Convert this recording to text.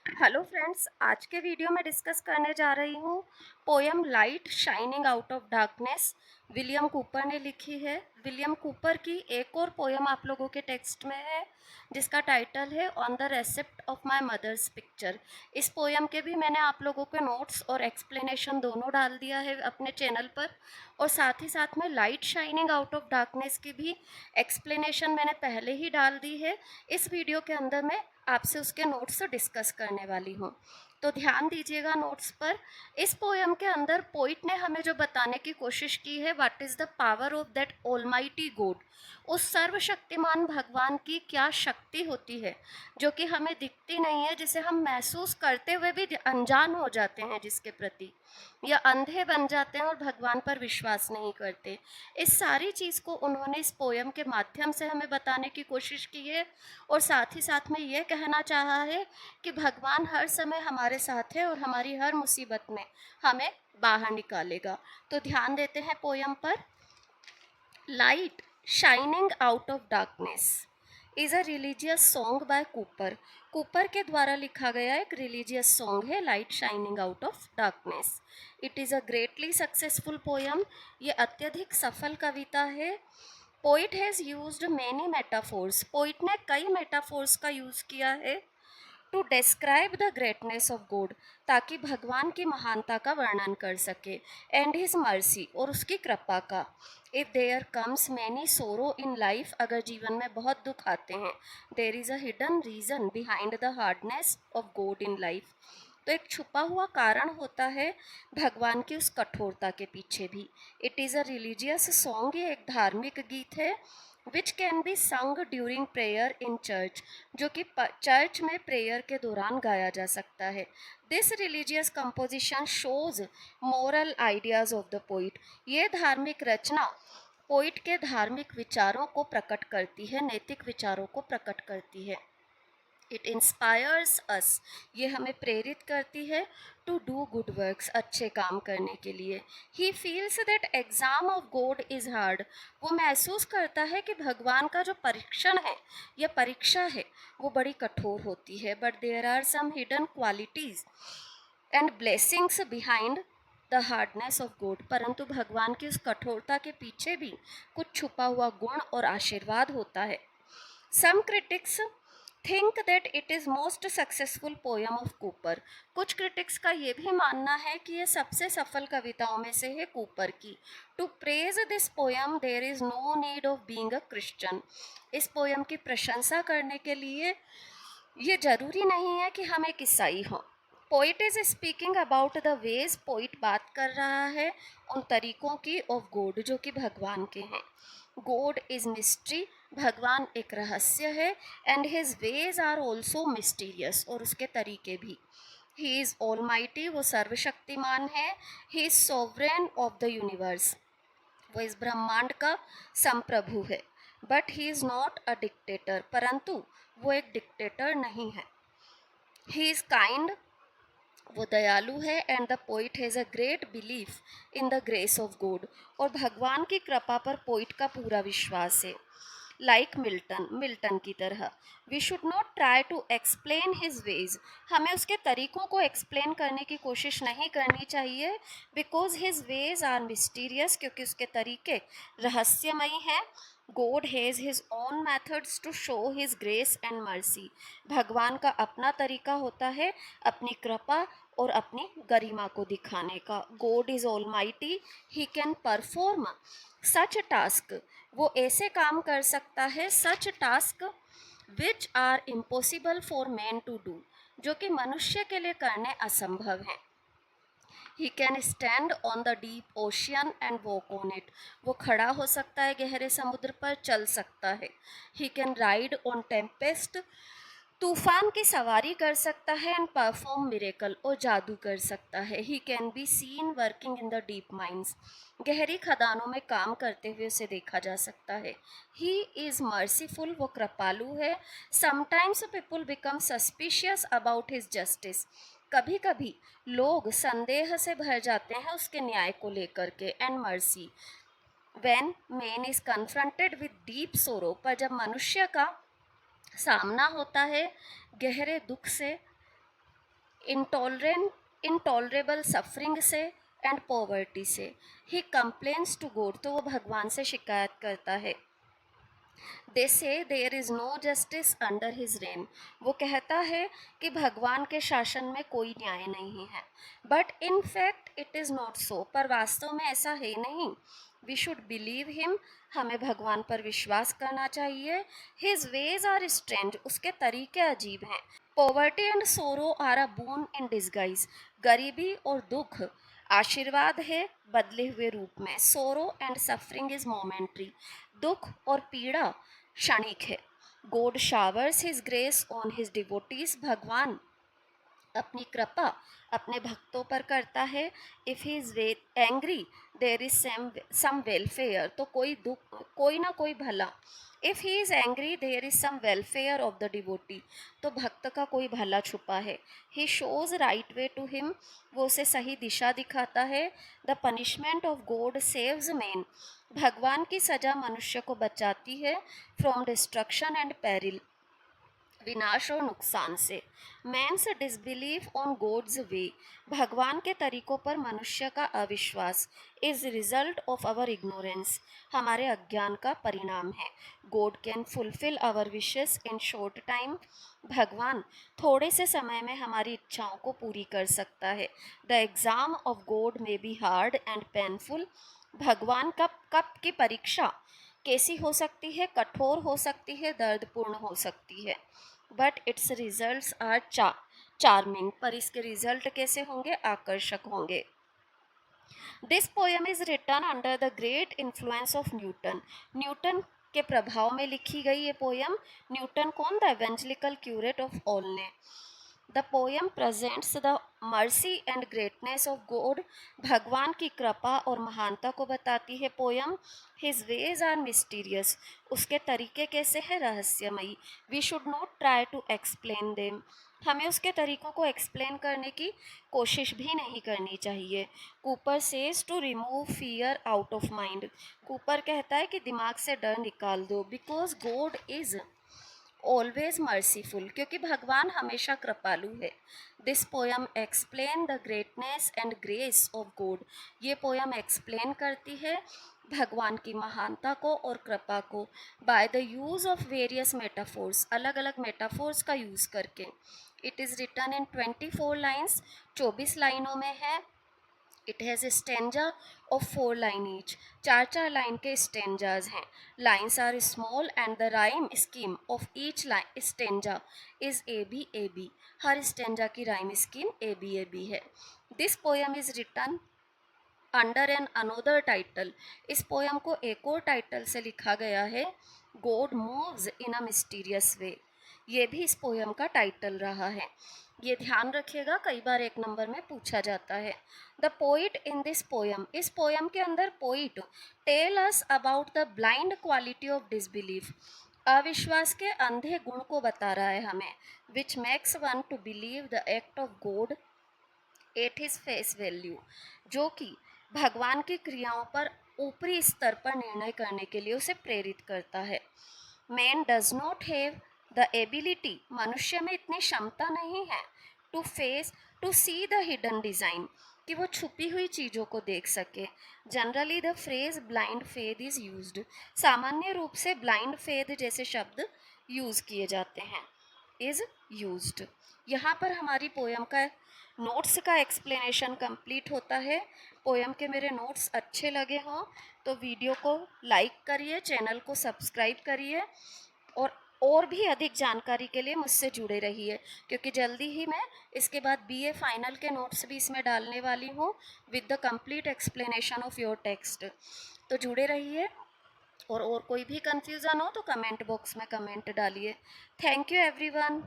Hello friends, आज के video में डिस्कस करने जा रही हूँ poem light shining out of darkness. William Cooper ने लिखी है। विलियम कूपर की एक और पोयम आप लोगों के टेक्स्ट में है जिसका टाइटल है on the receipt of my mother's picture. इस पोयम के भी मैंने आप लोगों के नोट्स और एक्सप्लेनेशन दोनों डाल दिया है अपने चैनल पर, और साथ ही साथ में light shining out of darkness की भी एक्सप्लेनेशन मैंने पहले ही डाल दी है। इस वीडियो के अंदर मैं आपसे उसके नोट्स डिस्कस करने वाली हूँ, तो ध्यान दीजिएगा नोट्स पर। इस पोयम के अंदर पोइट ने हमें जो बताने की कोशिश की है, what is the power of that almighty God, उस सर्वशक्तिमान भगवान की क्या शक्ति होती है जो कि हमें दिखती नहीं है, जिसे हम महसूस करते हुए भी अनजान हो जाते हैं जिसके प्रति, या अंधे बन जाते हैं और भगवान पर विश्वास नहीं करते। इस सारी चीज़ को उन्होंने इस पोयम के माध्यम से हमें बताने की कोशिश की है, और साथ ही साथ में ये कहना चाहा है कि भगवान हर समय हमारे साथ है और हमारी हर मुसीबत में हमें बाहर निकालेगा। तो ध्यान देते हैं पोयम पर। Light shining out of darkness is a religious song by Cowper. Cowper के द्वारा लिखा गया एक रिलीजियस सॉन्ग है light shining out of darkness. It is a greatly successful poem. ये अत्यधिक सफल कविता है। Poet has used many metaphors. Poet ने कई मेटाफोर्स का यूज़ किया है to describe the greatness of God, ताकि भगवान की महानता का वर्णन कर सके, एंड हिज मर्सी, और उसकी कृपा का। इफ देयर कम्स मैनी सोरो इन लाइफ, अगर जीवन में बहुत दुख आते हैं, there is a hidden reason behind the hardness of God in life, तो एक छुपा हुआ कारण होता है भगवान की उस कठोरता के पीछे भी। It is a religious song, ये एक धार्मिक गीत है, विच कैन बी संग ड्यूरिंग प्रेयर इन चर्च, जो कि चर्च में प्रेयर के दौरान गाया जा सकता है। This religious composition shows moral ideas of the poet, ये धार्मिक रचना पोइट के धार्मिक विचारों को प्रकट करती है, नैतिक विचारों को प्रकट करती है। इट इंस्पायर्स अस, ये हमें प्रेरित करती है टू डू गुड वर्क्स, अच्छे काम करने के लिए। He feels that exam of God is hard, वो महसूस करता है कि भगवान का जो परीक्षण है या परीक्षा है वो बड़ी कठोर होती है। But there are some hidden qualities and blessings behind the hardness of God, परंतु भगवान की उस कठोरता के पीछे भी कुछ छुपा हुआ गुण और आशीर्वाद होता है। Some critics think that it is most successful poem of Cowper, कुछ क्रिटिक्स का ये भी मानना है कि ये सबसे सफल कविताओं में से है कूपर की। To praise this poem there is no need of being a Christian, इस पोयम की प्रशंसा करने के लिए ये जरूरी नहीं है कि हम एक ईसाई हों। Poet is speaking about the ways, poet बात कर रहा है उन तरीकों की ऑफ गॉड जो कि भगवान के हैं। गॉड इज मिस्ट्री, भगवान एक रहस्य है, and his ways are also mysterious, और उसके तरीके भी। ही इज़ ऑलमाइटी, वो सर्वशक्तिमान है। He is sovereign of the universe, वो इस ब्रह्मांड का संप्रभु है। But he is not a dictator, परंतु वो एक डिक्टेटर नहीं है। ही इज़ काइंड, वो दयालु है। And the poet has a great belief in the grace of God, और भगवान की कृपा पर पोइट का पूरा विश्वास है। लाइक मिल्टन, मिल्टन की तरह, we should not try to explain his ways, हमें उसके तरीकों को एक्सप्लेन करने की कोशिश नहीं करनी चाहिए। Because his ways are mysterious, क्योंकि उसके तरीके रहस्यमयी हैं। God has his own methods to show his grace and mercy, भगवान का अपना तरीका होता है अपनी कृपा और अपनी गरिमा को दिखाने का। God is almighty, he can perform such task, वो ऐसे काम कर सकता है, such task which are impossible for man to do, जो कि मनुष्य के लिए करने असंभव हैं। He can stand on the deep ocean and walk on it, वो खड़ा हो सकता है गहरे समुद्र पर, चल सकता है। He can ride on Tempest, तूफान की सवारी कर सकता है। एंड परफॉर्म मिरेकल, और जादू कर सकता है। He can be seen working in the deep mines, गहरी खदानों में काम करते हुए उसे देखा जा सकता है। ही इज़ मर्सीफुल, वो कृपालु है। Sometimes people become suspicious about his justice, कभी कभी लोग संदेह से भर जाते हैं उसके न्याय को लेकर के। And mercy when man is confronted with deep सोरो, पर जब मनुष्य का सामना होता है गहरे दुख से, इंटॉलरेबल सफरिंग से एंड पॉवर्टी से। ही कंप्लेन्स टू गॉड, तो वो भगवान से शिकायत करता है। They say there is no justice under his reign, वो कहता है कि भगवान के शासन में कोई न्याय नहीं है। But in fact it is not so, पर वास्तव में ऐसा है नहीं। वी शुड बिलीव हिम, हमें भगवान पर विश्वास करना चाहिए। हिज वेज आर स्ट्रेंज, उसके तरीके अजीब हैं। Poverty and sorrow are a boon in disguise, गरीबी और दुख आशीर्वाद है बदले हुए रूप में। Sorrow and suffering is momentary, दुख और पीड़ा क्षणिक है। God showers his grace on his devotees, भगवान अपनी कृपा अपने भक्तों पर करता है। If he is angry there is some welfare, तो कोई ना कोई भला। If he is angry there is some welfare of the devotee, तो भक्त का कोई भला छुपा है। He shows right way to him, वो उसे सही दिशा दिखाता है। The punishment of God saves man, भगवान की सज़ा मनुष्य को बचाती है। फ्रॉम डिस्ट्रक्शन एंड पेरिल, विनाश और नुकसान से। Man's disbelieve on God's way, भगवान के तरीकों पर मनुष्य का अविश्वास is result of our ignorance, हमारे अज्ञान का परिणाम है। God can fulfil our wishes in short time, भगवान थोड़े से समय में हमारी इच्छाओं को पूरी कर सकता है। The exam of God may be hard and painful, भगवान कब की परीक्षा कैसी हो सकती है, कठोर हो सकती है, दर्दपूर्ण हो सकती है। But its results are charming, पर इसके रिजल्ट कैसे होंगे, आकर्षक होंगे। This poem is written under the great influence of Newton, Newton के प्रभाव में लिखी गई ये पोएम। न्यूटन कौन, the evangelical curate of Olney. The poem presents the mercy and greatness of God, भगवान की कृपा और महानता को बताती है poem. His ways are mysterious, उसके तरीके कैसे हैं, रहस्यमयी। We should not try to explain them, हमें उसके तरीकों को एक्सप्लेन करने की कोशिश भी नहीं करनी चाहिए। Cowper says to remove fear out of mind, Cowper कहता है कि दिमाग से डर निकाल दो। Because God is always merciful, क्योंकि भगवान हमेशा कृपालु है। This poem explain the greatness and grace of God, ये पोयम एक्सप्लेन करती है भगवान की महानता को और कृपा को। By the use of various metaphors, अलग अलग मेटाफोर्स का यूज़ करके। It is written in 24 lines, 24 लाइनों में है। It has a stanza of 4 line each, चार चार लाइन के स्टेंजाज हैं। Lines are small and the rhyme scheme of each line stanza is A B, हर स्टेंजा की राइम स्कीम ए बी है। This poem is written under an another title, इस पोएम को एक और टाइटल से लिखा गया है, God moves in a mysterious way, ये भी इस पोएम का टाइटल रहा है। ये ध्यान रखिएगा, कई बार एक नंबर में पूछा जाता है। The poet in this poem, इस पोएम के अंदर poet tell us about the blind quality of disbelief, अविश्वास के अंधे गुण को बता रहा है हमें। Which makes one to believe the act of God at his face value, जो कि भगवान की क्रियाओं पर ऊपरी स्तर पर निर्णय करने के लिए उसे प्रेरित करता है। Man does not have the ability, मनुष्य में इतनी क्षमता नहीं है, to see the hidden design, कि वो छुपी हुई चीज़ों को देख सके। Generally the phrase blind faith is used, सामान्य रूप से ब्लाइंड फेथ जैसे शब्द यूज़ किए जाते हैं, इज़ यूज्ड। यहाँ पर हमारी पोयम का नोट्स का एक्सप्लेनेशन कंप्लीट होता है। पोयम के मेरे नोट्स अच्छे लगे हों तो वीडियो को लाइक करिए, चैनल को सब्सक्राइब करिए, और भी अधिक जानकारी के लिए मुझसे जुड़े रहिए, क्योंकि जल्दी ही मैं इसके बाद बीए फाइनल के नोट्स भी इसमें डालने वाली हूँ with the complete explanation of your text. तो जुड़े रहिए, और कोई भी कन्फ्यूज़न हो तो कमेंट बॉक्स में कमेंट डालिए। Thank you everyone.